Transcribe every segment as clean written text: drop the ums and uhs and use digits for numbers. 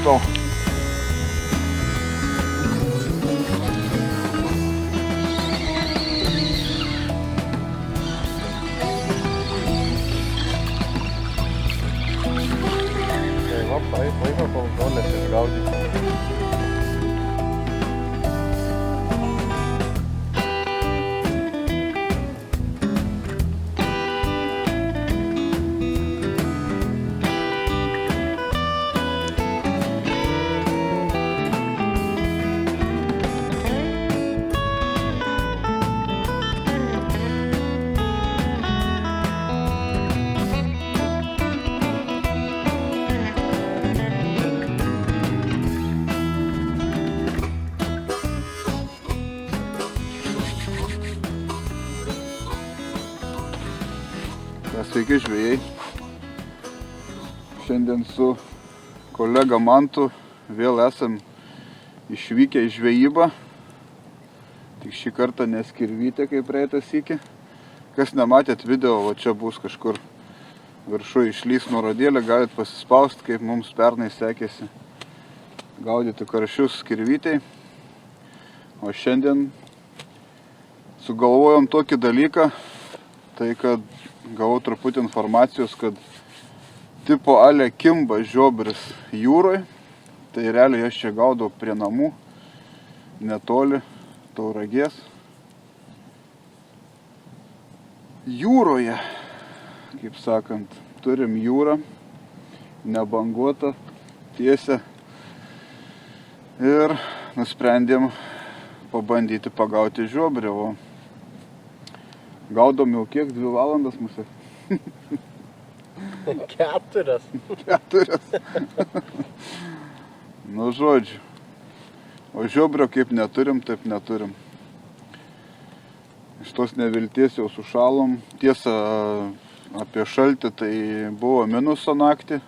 go. Laiko kol žolės išgaudyti. Sveiki žvejai. Šiandien su kolega Mantu vėl esam išvykę į žvejybą. Tik šį kartą neskirvytė kaip praeitą sykį. Kas nematėt video, va čia bus kažkur viršuje išlys nuorodėlė, galit pasispausti, kaip mums pernai sekėsi gaudyti karšius skirvytei. O šiandien sugalvojom tokį dalyką, tai kad gavau truputį informacijos, kad tipo ale kimba žiobris jūroj. Tai realiai aš čia gaudau prie namų, netoli Tauragės. Jūroje, kaip sakant, turim jūrą, nebanguotą, tiesią. Ir nusprendėm pabandyti pagauti žiobrį. Gaudom jau kiek? 2 valandas musė? 4. 4. Nu žodžiu. O žiobrio kaip neturim, taip neturim. Iš tos nevilties jau sušalom. Tiesa, apie šaltį tai buvo minuso naktį.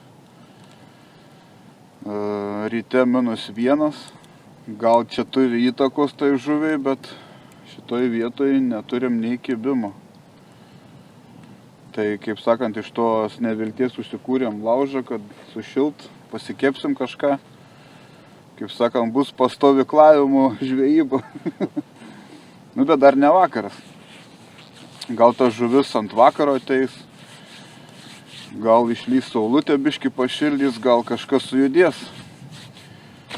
Ryte -1. Gal čia turi įtakos tai žuviai, bet šitoj vietoj neturim nei kibimo. Tai, kaip sakant, iš tos nevilties užsikūrėm laužą, kad sušilt, pasikepsim kažką. Kaip sakant, bus pastovyklavimo žvejyba. Nu, bet dar ne vakaras. Gal ta žuvis ant vakaro ateis. Gal išlys saulutė biškį pašildys, gal kažkas sujudės.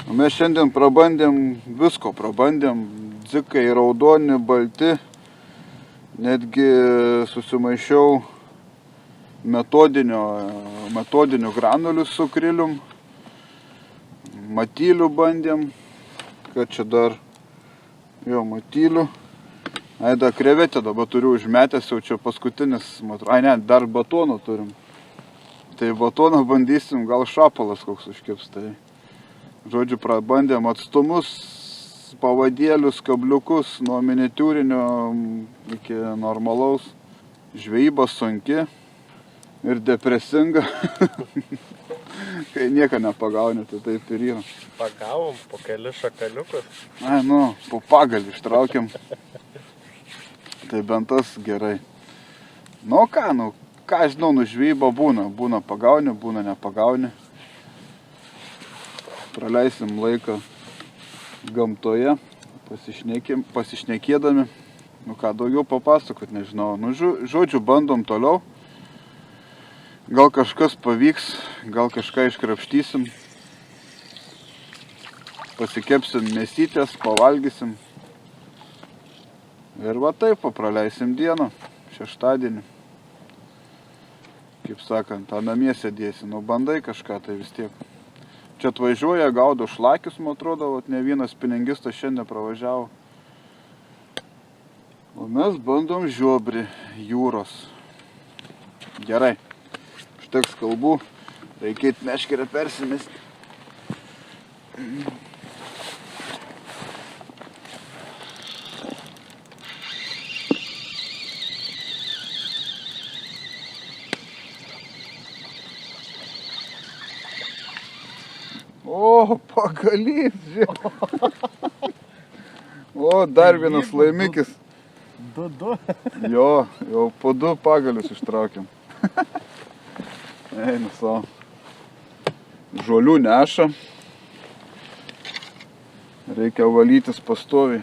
O mes šiandien prabandėm visko, dzikai, raudoni, balti, netgi susimaišiau metodinių granulių su krilium, matylių bandėm, kad čia dar, matylių, dar krevetę dabar turiu užmetęs, jau čia paskutinis, dar batono turim, tai batoną bandysim, gal šapalas koks užkips, tai žodžiu, prabandėm atstumus, pavadėlius, kabliukus nuo miniatiūrinio iki normalaus. Žvejyba sunki ir depresinga. Kai nieko nepagauni, tai taip ir yra. Pagavom po kelis šakaliukus. Po pagalį ištraukiam. Tai bent tas gerai. Ką žinau, žvejyba būna pagauni, būna nepagauni. Praleisim laiką gamtoje, pasišnekėdami. Ką daugiau papasakot, nežinau. Žodžiu, bandom toliau. Gal kažkas pavyks, gal kažką iškrapštysim. Pasikepsim mėsytės, pavalgysim. Ir va taip, praleisim dieną, šeštadienį. Kaip sakant, namie sėdėsi, bandai kažką, tai vis tiek. Čia atvažiuoja, gaudo šlakius, man atrodo, ne vienas spiningistas šiandien pravažiavo. O mes bandom žiobrį jūros. Gerai, užteks kalbų, reikėt meškerę persimesti. O, pagalys, žiūrėk. O, dar vienas laimikis. 2. Jo, jau po 2 pagalius ištraukiam. Eina savo. Žolių neša. Reikia valytis pastoviai.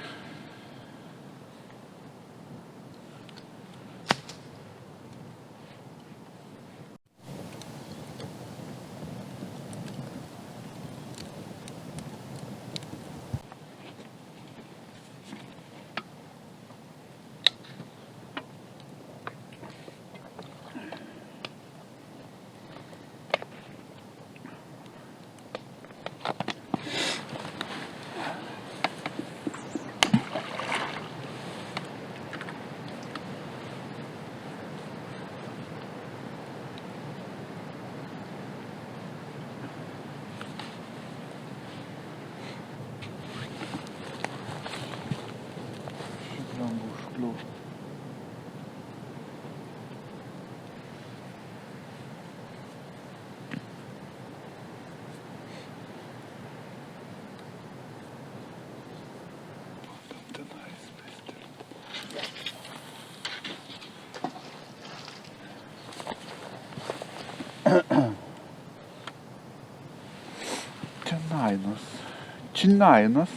Činainas.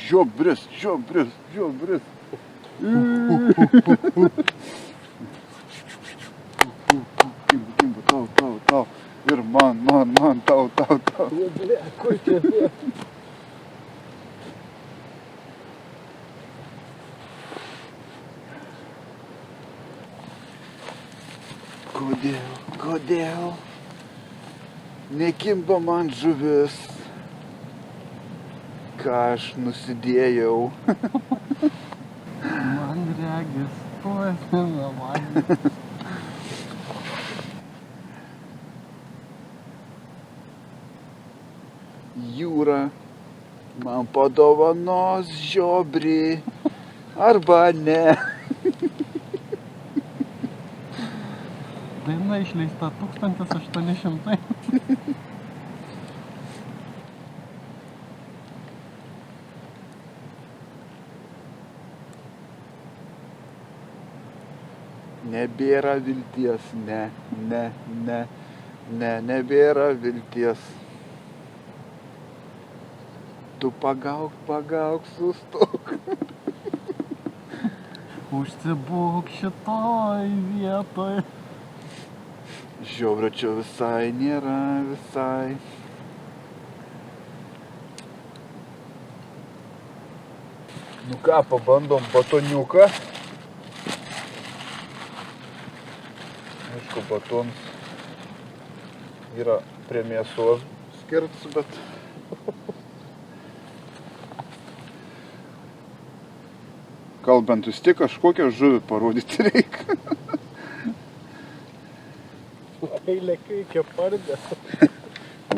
Žiobris. Kimba, tau. Ir man, tau. Ble, kur čia dėt? Kodėl nekimba man žuvis, ką aš nusidėjau. Man regis, tuosime man. Jūra man padovanos žiobrį arba ne. Daina išleista 1800. Nebėra vilties, nebėra vilties. Tu pagauk, sustok. Užsibūk šitoj vietoj. Žiobrio čia visai nėra, visai. Nu ką, pabandom batoniuką. Aišku, batons yra prie mėsos skirts, bet... Kalbant, vis tik kažkokią žuvį parodyti reikia. Eilėkai kepardė.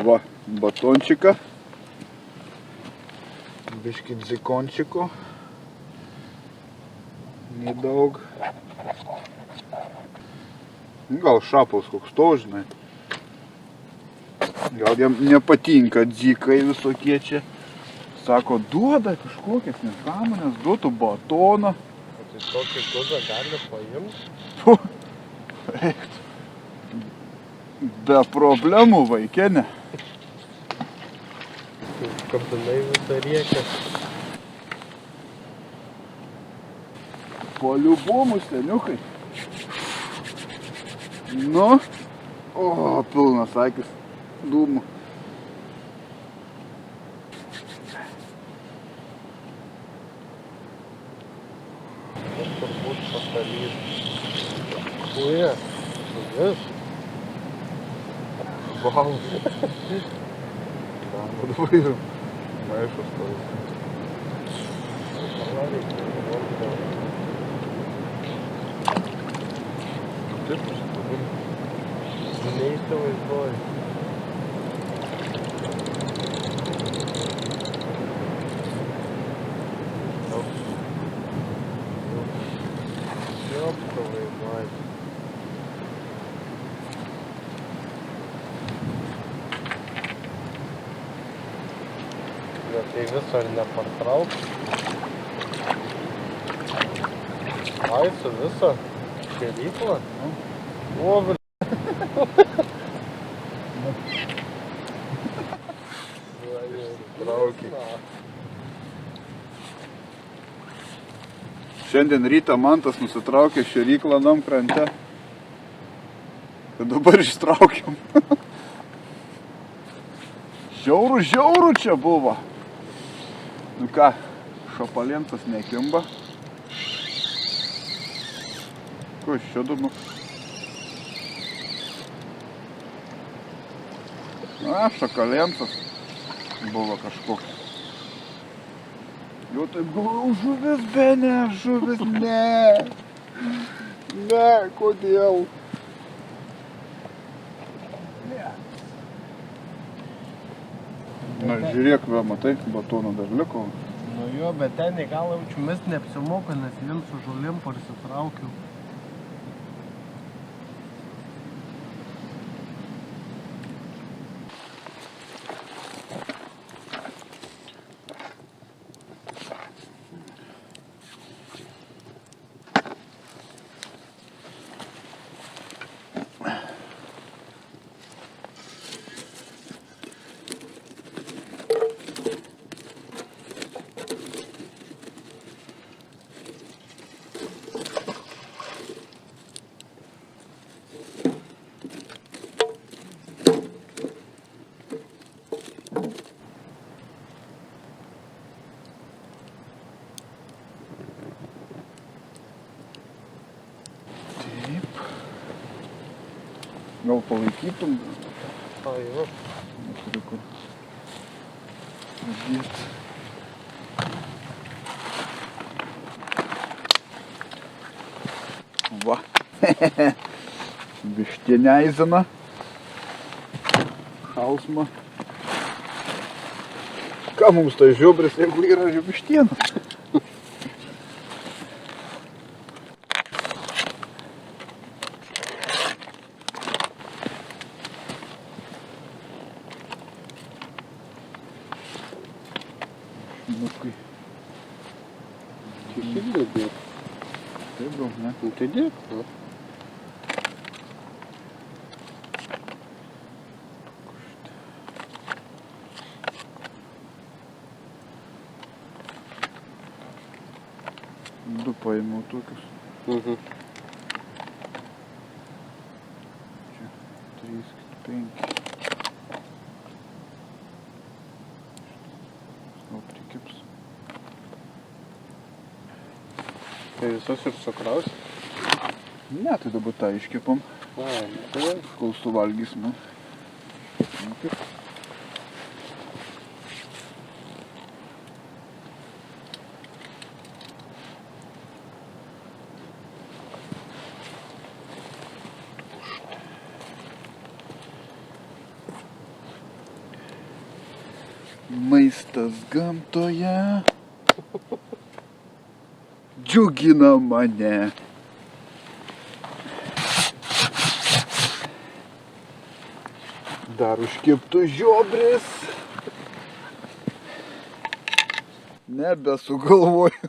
Va, batončiką. Biškį dzikončiko. Nedaug. Gal šapaus koks to, žinai. Gal jam nepatinka dzikai visokie čia. Sako, duoda kažkokias nesąmonės, duotų batoną. O tai tokį guzą gali paimti? Eiktų. Be problemų, vaikenė. Kabinai visą riekę. Po liubomų, seniukai. Nu. O, pilnas akis dūmų. Tas turbūt patalys. Uja, žuvis. Vau. Tam dabar ir maišas stovi. Taip, aš dabar. Neįsivaizduoju. Jopkavai, man. Bet tai viso ir nepartrauks. Ai, su viso šėryklą? O, Traukiai. Šiandien rytą Mantas nusitraukė šėryklą nam krante. Ir dabar ištraukiam. Žiauru čia buvo. Nu ką, šapalėntas nekimba. Ko iš čia dumu? Na, šakalėntas buvo kažkoks. Jau taip galvoju, žuvis, ne, žuvis, ne. Ne, kodėl? Ne. Na, žiūrėk, va, matai, batono dar liko. Nu jo, bet ten į galą jaučiu mes neapsimoka, nes vien su žolėm parsitraukiau. Gal palaikytum? O, jo. Neturiu kur padėti. Va. Vištieniaizina. Šausma. Ką mums tai žiobris, jeigu yra vištiena? Nukai. Teisingai dėk. Taip gal, ne? Nu tai dėk. Nu. Du paėmiau tokius. Čia 3, 5. Gal prikips. Tai visas ir sukrausi? Ne, tai dabar tą iškepam, A, tai kol suvalgysime. Nu, taip. Maistas gamtoje džiugina mane. Dar užkeptų žiobris. Nebesugalvoju.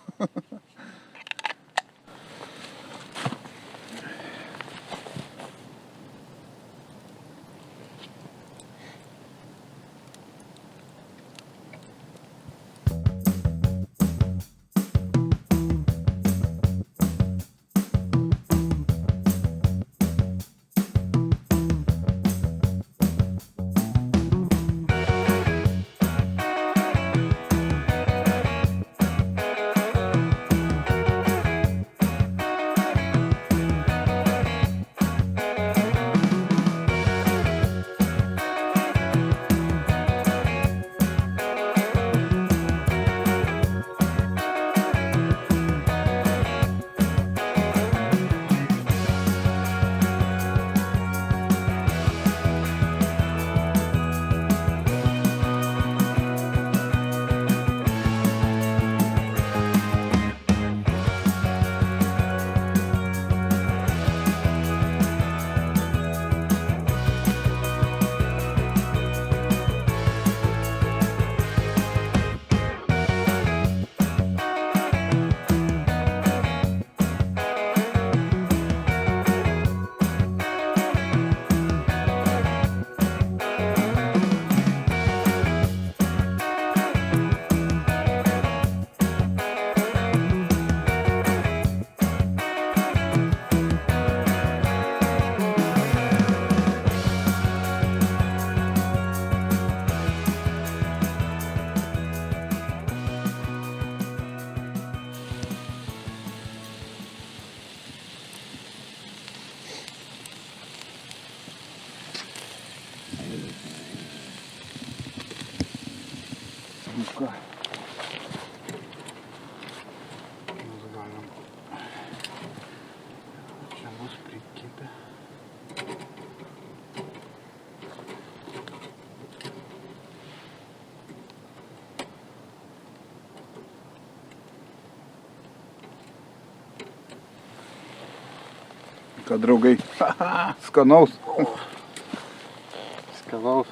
Nu ką. Mes galim. Čia bus prikibę. Ką, draugai? Skanaus. Skanaus.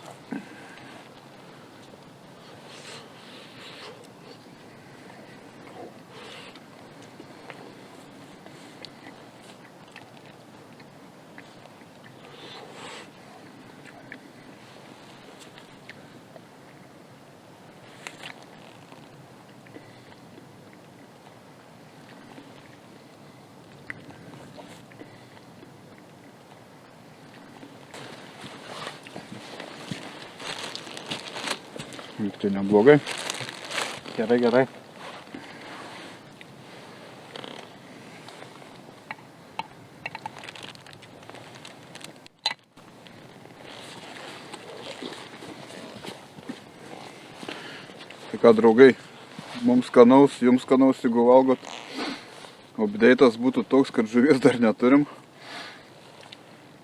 Tai neblogai. Gerai, gerai. Tai ką, draugai, mums skanaus, jums skanaus, jeigu valgot. Update'as būtų toks, kad žuvies dar neturim.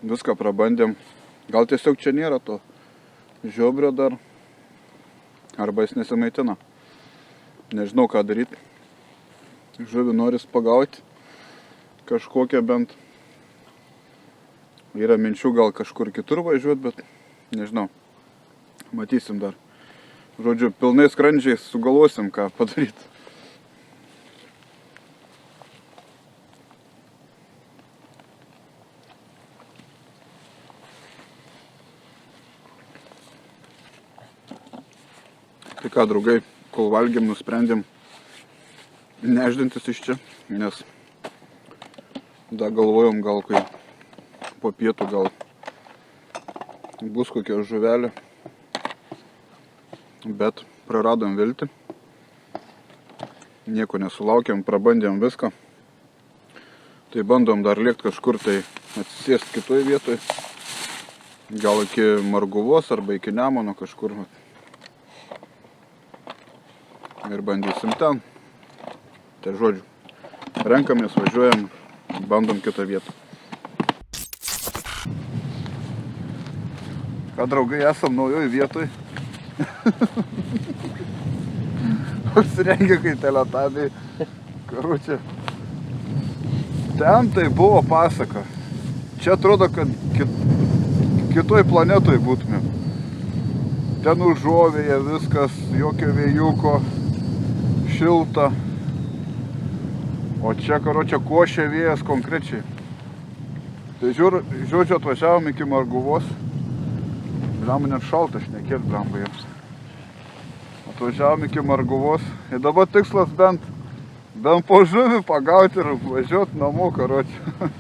Viską prabandėm. Gal tiesiog čia nėra to žiobrio dar. Arba jis nesimaitina. Nežinau, ką daryti. Žuvį noris pagauti. Kažkokią bent. Yra minčių gal kažkur kitur važiuoti, bet nežinau. Matysim dar. Žodžiu, pilnai skrandžiais sugalvosim, ką padaryti. Tai ką, draugai, kol valgėm, nusprendėm neždintis iš čia, nes dar galvojom, gal kai po pietų gal bus kokia žuvelė, bet praradom viltį, nieko nesulaukėm, prabandėm viską, tai bandom dar lėkti kažkur, tai atsisėst kitoj vietoj, gal iki Marguvos arba iki Nemuno kažkur. Ir bandysim ten. Tai žodžiu, renkamės, važiuojam, bandom kitą vietą. Ką, draugai, esam naujoj vietoj. Apsirengę kai teletabiai. Karučią. Ten tai buvo pasaka. Čia atrodo, kad kitoj planetoj būtumėm. Ten užuovėje viskas, jokio vėjuko. Šilta. O čia, karočią, košia vėjas konkrečiai. Tai žodžiu, atvažiavom iki Marguvos. Blemba, net šalta šnekėt, blemba jau. Atvažiavom iki Marguvos. Ir dabar tikslas bent po žuvį pagauti ir važiuoti namo, karočią.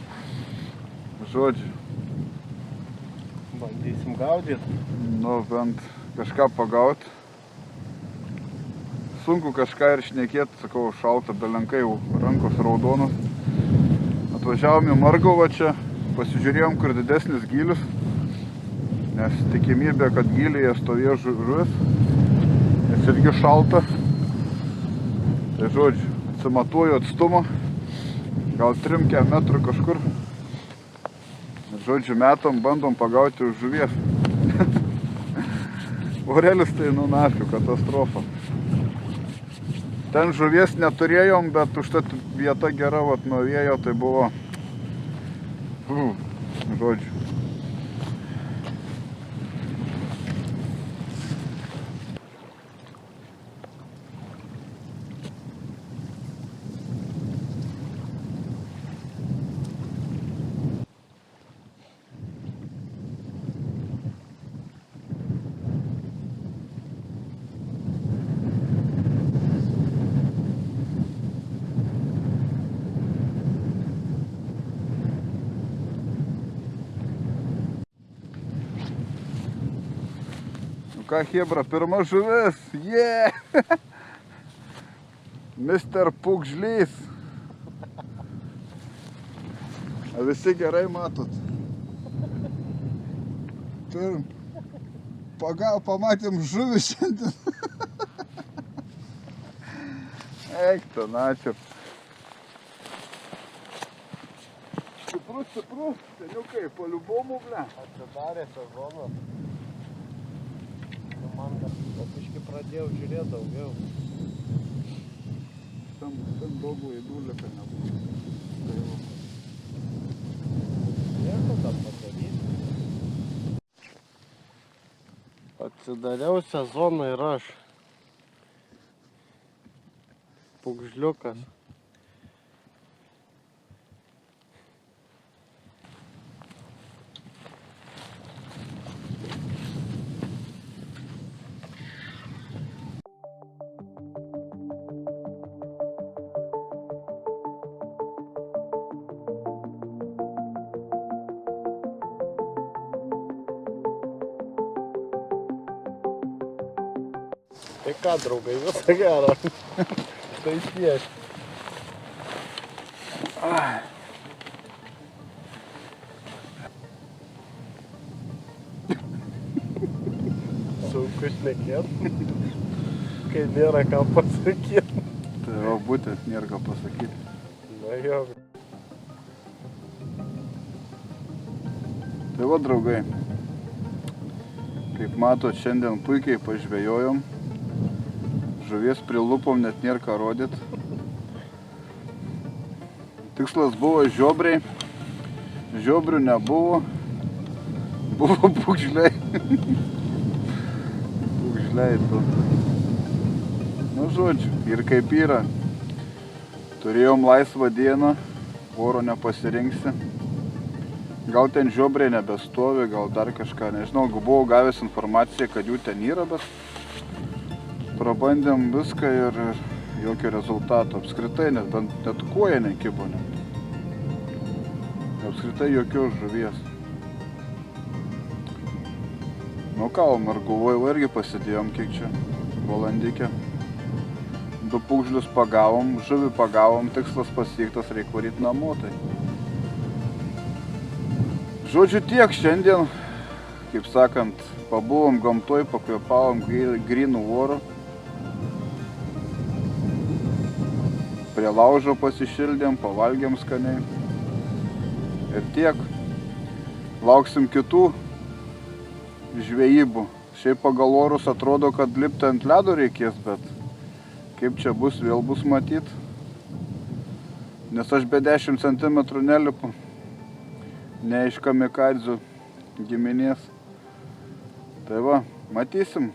Žodžiu. Bandysim gaudyti. Nu, bent kažką pagauti. Sunku kažką ir šnekėti, sakau, šalta, belenkai jau rankos raudonos. Atvažiavom į Marguvą čia, pasižiūrėjom, kur didesnis gylis, nes tikimybė, kad gylyje stovėjo žuvis, nes irgi šalta. Tai žodžiu, atsimatuoju atstumą, gal 3 metrų kažkur. Žodžiu, metam, bandom pagauti už žuvies. Orelis tai, nu, nafiu, katastrofa. Ten žuvies neturėjom, bet užtat vieta gera, vat nuo vėjo, tai buvo, žodžiu. Ką, chebra, pirma žuvis, jee! Mr. Pugžlys. Visi gerai matot. Turim. Pamatėm žuvį šiandien. Eik, ten ačiū. Stiprus, seniukai, po liubomų, ble. Atsidarė sezonas. Man biškį pradėjau žiūrėti daugiau. Ten daug laidų lika nebuvo. Tai va. Nieko dar padaryti. Atsidariau sezoną ir aš. Pugžliukas. Tai ką, draugai, visą gerą. Tai tiek. Sunku šnekėt, kai nėra ką pasakyti. Tai va būtent nėra ką pasakyti. Na jo. Tai va, draugai, kaip matot, šiandien puikiai pažvejojom. Žuvies prilupom, net nėra ką rodyt. Tikslas buvo žiobriai. Žiobrių nebuvo. Buvo pugžliai. Pugžliai tu. Nu, žodžiu, ir kaip yra. Turėjom laisvą dieną, oro nepasirinksi. Gal ten žiobriai nebestovi, gal dar kažką, nežinau. Buvau gavęs informaciją, kad jų ten yra, bet prabandėm viską ir jokio rezultato. Apskritai, net koja nekibo. Apskritai jokios žuvies. Nu ką, o Marguvoj irgi pasidėjom, kiek čia, valandikę. 2 pugžlius pagavom, žuvį pagavom, tikslas pasiektas, reik varyt namo. Tai. Žodžiu tiek šiandien, kaip sakant, pabuvom gamtoj, pakvėpavom grynų orų. Prie laužo pasišildėm, pavalgėm skaniai. Ir tiek. Lauksim kitų žvejybų. Šiaip pagal orus atrodo, kad lipti ant ledo reikės, bet kaip čia bus, vėl bus matyt. Nes aš be 10 cm nelipu. Ne iš kamikadzių giminės. Tai va, matysim.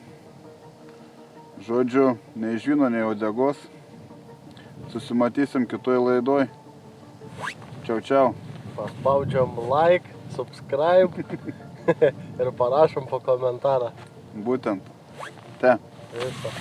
Žodžiu, nei žvyno, nei uodegos. Susimatysim kitoj laidoj. Čiau, čiau. Paspaudžiam like, subscribe ir parašom po komentarą. Būtent. Te. Visą.